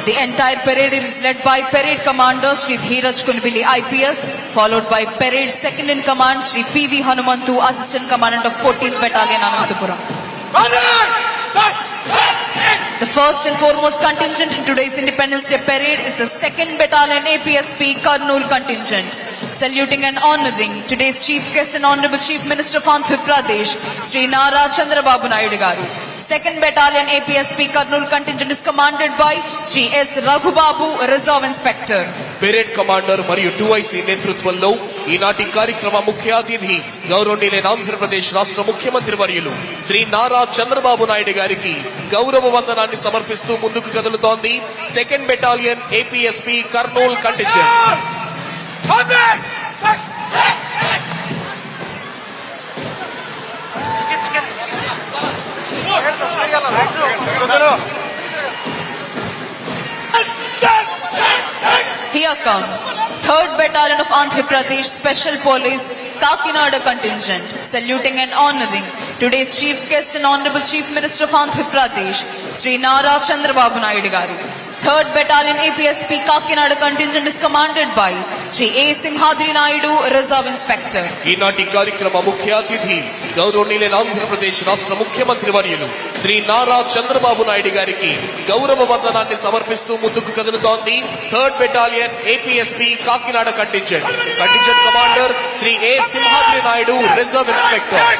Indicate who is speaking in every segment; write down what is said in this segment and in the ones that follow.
Speaker 1: The entire parade is led by Parade Commander Shri Dheeraj Kunvili IPS, followed by Parade Second in Command Shri PV Hanumantu, Assistant Commandant of 14th Battalion, Anantapuram. The first and foremost contingent in today's Independence Day Parade is the 2nd Battalion APSP Kurnool contingent. Saluting and honoring today's Chief Guest and Honorable Chief Minister of Andhra Pradesh, Sri Nara Chandrababu Naidu Garu. 2nd Battalion APSP Kurnool contingent is commanded by Sri S. Raghubabu, Reserve Inspector.
Speaker 2: Parade Commander మరియు 2IC నేతృత్వంలో ఈనాటి కార్యక్రమ ముఖ్య అతిథి గౌరవనీయులైన ఆంధ్రప్రదేశ్ రాష్ట్ర ముఖ్యమంత్రి వర్యులు శ్రీ నారా చంద్రబాబు నాయుడు గారికి గౌరవ వందనాన్ని సమర్పిస్తూ ముందుకు కదులుతోంది 2nd Battalion APSP Kurnool contingent.
Speaker 1: Here comes 3rd Battalion of Andhra Pradesh Special Police Kakinada contingent, saluting and honoring today's Chief Guest and Honorable Chief Minister of Andhra Pradesh, Sri Nara Chandrababu Naidu Garu. 3rd Battalion APSP Kakinada contingent is commanded by Sri A. Simhadri Naidu, Reserve Inspector.
Speaker 2: ఈనాటి కార్యక్రమ ముఖ్య అతిథి గౌరవనీయులైన ఆంధ్రప్రదేశ్ రాష్ట్ర ముఖ్యమంత్రి వర్యులు శ్రీ నారా చంద్రబాబు నాయుడు గారికి గౌరవ వందనాన్ని సమర్పిస్తూ ముందుకు కదులుతోంది 3rd Battalion APSP Kakinada contingent. Contingent commander Shri A Simhadri Naidu, reserve inspector.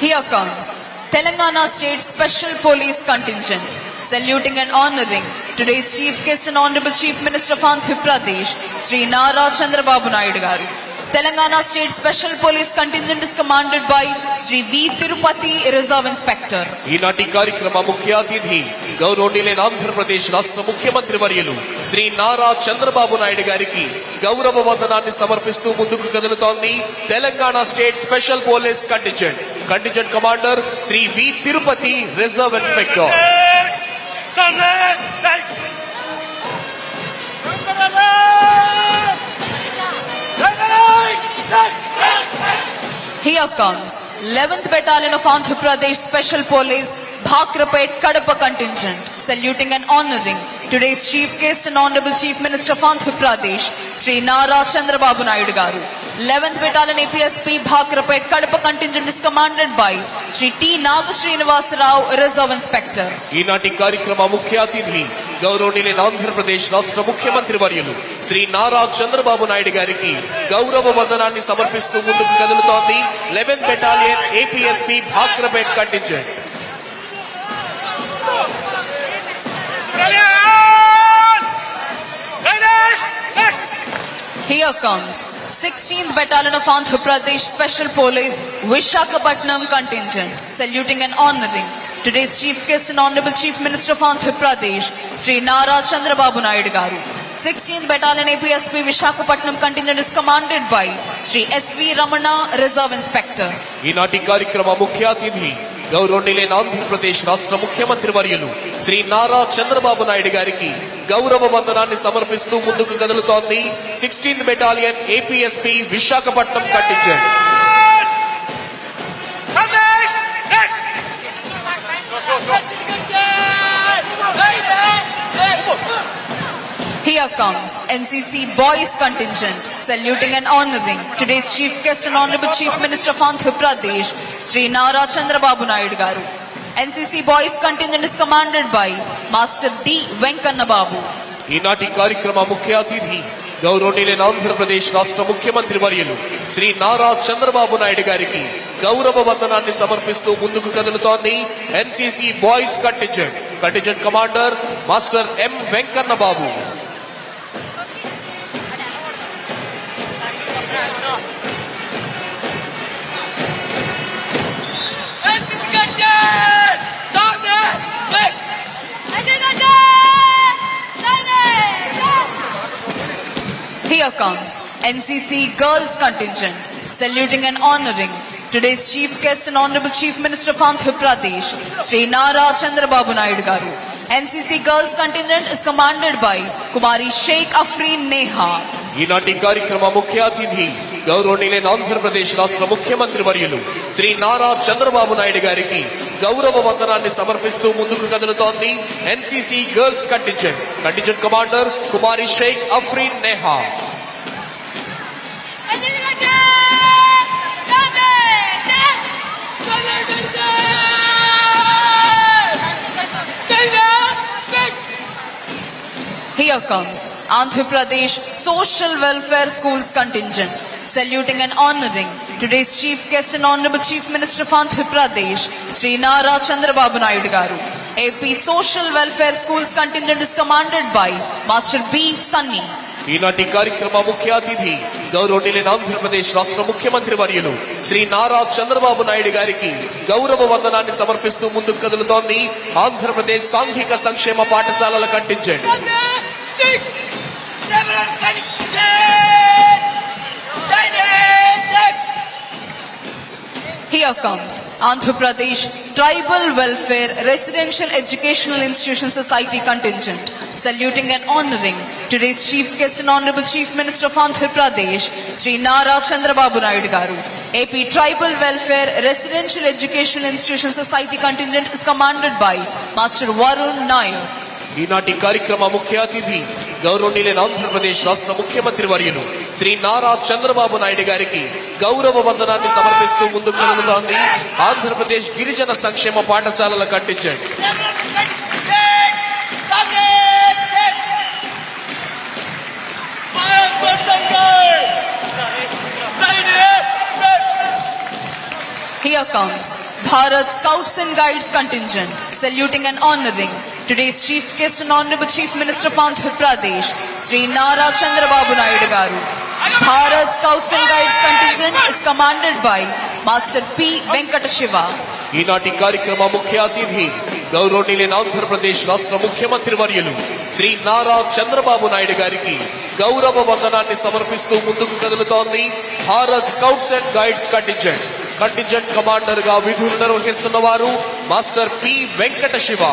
Speaker 1: Here comes Telangana State Special Police Contingent, saluting and honoring today's Chief Guest and Honorable Chief Minister of Andhra Pradesh, Sri Nara Chandrababu Naidu Garu. Telangana State Special Police Contingent is commanded by Sri V. Tirupati, Reserve Inspector.
Speaker 2: ఈనాటి కార్యక్రమ ముఖ్య అతిథి గౌరవనీయులైన ఆంధ్రప్రదేశ్ రాష్ట్ర ముఖ్యమంత్రి వర్యులు శ్రీ నారా చంద్రబాబు నాయుడు గారికి గౌరవ వందనాన్ని సమర్పిస్తూ ముందుకు కదులుతోంది Telangana state special police contingent. Contingent commander Shri V Tirupati, reserve inspector.
Speaker 1: Here comes 11th Battalion of Andhra Pradesh Special Police Bhakrapet Kadapa contingent, saluting and honoring today's Chief Guest and Honorable Chief Minister of Andhra Pradesh, Sri Nara Chandrababu Naidu Garu. 11th Battalion APSP Bhakrapet Kadapa contingent is commanded by Sri T. Nagasrinivas Rao, Reserve Inspector.
Speaker 2: ఈనాటి కార్యక్రమ ముఖ్య అతిథి గౌరవనీయులైన ఆంధ్రప్రదేశ్ రాష్ట్ర ముఖ్యమంత్రి వర్యులు శ్రీ నారా చంద్రబాబు నాయుడు గారికి గౌరవ వందనాన్ని సమర్పిస్తూ ముందుకు కదులుతోంది 11th Battalion APSP Bhakrapet contingent.
Speaker 1: Here comes 16th Battalion of Andhra Pradesh Special Police Vishakhapatnam contingent, saluting and honoring today's Chief Guest and Honorable Chief Minister of Andhra Pradesh, Sri Nara Chandrababu Naidu Garu. 16th Battalion APSP Vishakhapatnam contingent is commanded by Sri S.V. Ramana, Reserve Inspector.
Speaker 2: ఈనాటి కార్యక్రమ ముఖ్య అతిథి గౌరవనీయులైన ఆంధ్రప్రదేశ్ రాష్ట్ర ముఖ్యమంత్రి వర్యులు శ్రీ నారా చంద్రబాబు నాయుడు గారికి గౌరవ వందనాన్ని సమర్పిస్తూ ముందుకు కదులుతోంది 16th Battalion APSP Visakhapatnam contingent.
Speaker 1: Here comes NCC Boys contingent, saluting and honoring today's Chief Guest and Honorable Chief Minister of Andhra Pradesh, Sri Nara Chandrababu Naidu Garu. NCC Boys contingent is commanded by Master D. Venkanna Babu.
Speaker 2: ఈనాటి కార్యక్రమ ముఖ్య అతిథి గౌరవనీయులైన ఆంధ్రప్రదేశ్ రాష్ట్ర ముఖ్యమంత్రి వర్యులు శ్రీ నారా చంద్రబాబు నాయుడు గారికి గౌరవ వందనాన్ని సమర్పిస్తూ ముందుకు కదులుతోంది NCC boys contingent. Contingent commander master M Venkanna Babu.
Speaker 1: Here comes NCC Girls contingent, saluting and honoring today's Chief Guest and Honorable Chief Minister of Andhra Pradesh, Sri Nara Chandrababu Naidu Garu. NCC Girls contingent is commanded by Kumari Sheikh Afreen Neha.
Speaker 2: ఈనాటి కార్యక్రమ ముఖ్య అతిథి గౌరవనీయులైన ఆంధ్రప్రదేశ్ రాష్ట్ర ముఖ్యమంత్రి వర్యులు శ్రీ నారా చంద్రబాబు నాయుడు గారికి గౌరవ వందనాన్ని సమర్పిస్తూ ముందుకు కదులుతోంది NCC girls contingent commander Kumari Shaik Afreen Neha.
Speaker 1: Here comes Andhra Pradesh Social Welfare Schools contingent, saluting and honoring today's chief guest and honorable chief minister of Andhra Pradesh, Sri Nara Chandrababu Naidu garu. AP Social Welfare Schools contingent is commanded by Master B. Sunny.
Speaker 2: ఈనాటి కార్యక్రమ ముఖ్య అతిథి గౌరవనీయులైన ఆంధ్రప్రదేశ్ రాష్ట్ర ముఖ్యమంత్రి వర్యులు శ్రీ నారా చంద్రబాబు నాయుడు గారికి గౌరవ వందనాన్ని సమర్పిస్తూ ముందుకు కదులుతోంది ఆంధ్రప్రదేశ్ సాంఘిక సంక్షేమ పాఠశాలల contingent.
Speaker 1: Here comes Andhra Pradesh Tribal Welfare Residential Educational Institution Society contingent, saluting and honoring today's chief guest and honorable chief minister of Andhra Pradesh, Sri Nara Chandrababu Naidu garu. AP Tribal Welfare Residential Educational Institution Society contingent is commanded by Master Varun Nayak.
Speaker 2: ఈనాటి కార్యక్రమ ముఖ్య అతిథి గౌరవనీయులైన ఆంధ్రప్రదేశ్ రాష్ట్ర ముఖ్యమంత్రి వర్యులు శ్రీ నారా చంద్రబాబు నాయుడు గారికి గౌరవ వందనాన్ని సమర్పిస్తూ ముందుకు కదులుతోంది ఆంధ్రప్రదేశ్ గిరిజన సంక్షేమ పాఠశాలల contingent.
Speaker 1: Here comes Bharat Scouts and Guides contingent, saluting and honoring today's chief guest and honorable chief minister of Andhra Pradesh, Sri Nara Chandrababu Naidu garu. Bharat Scouts and Guides contingent is commanded by Master P. Venkata Shiva.
Speaker 2: ఈనాటి కార్యక్రమ ముఖ్య అతిథి గౌరవనీయులైన ఆంధ్రప్రదేశ్ రాష్ట్ర ముఖ్యమంత్రి వర్యులు శ్రీ నారా చంద్రబాబు నాయుడు గారికి గౌరవ వందనాన్ని సమర్పిస్తూ ముందుకు కదులుతోంది Bharat scouts and guides contingent commander గా విధులు నిర్వహిస్తున్న వారు మాస్టర్ పి వెంకట శివ.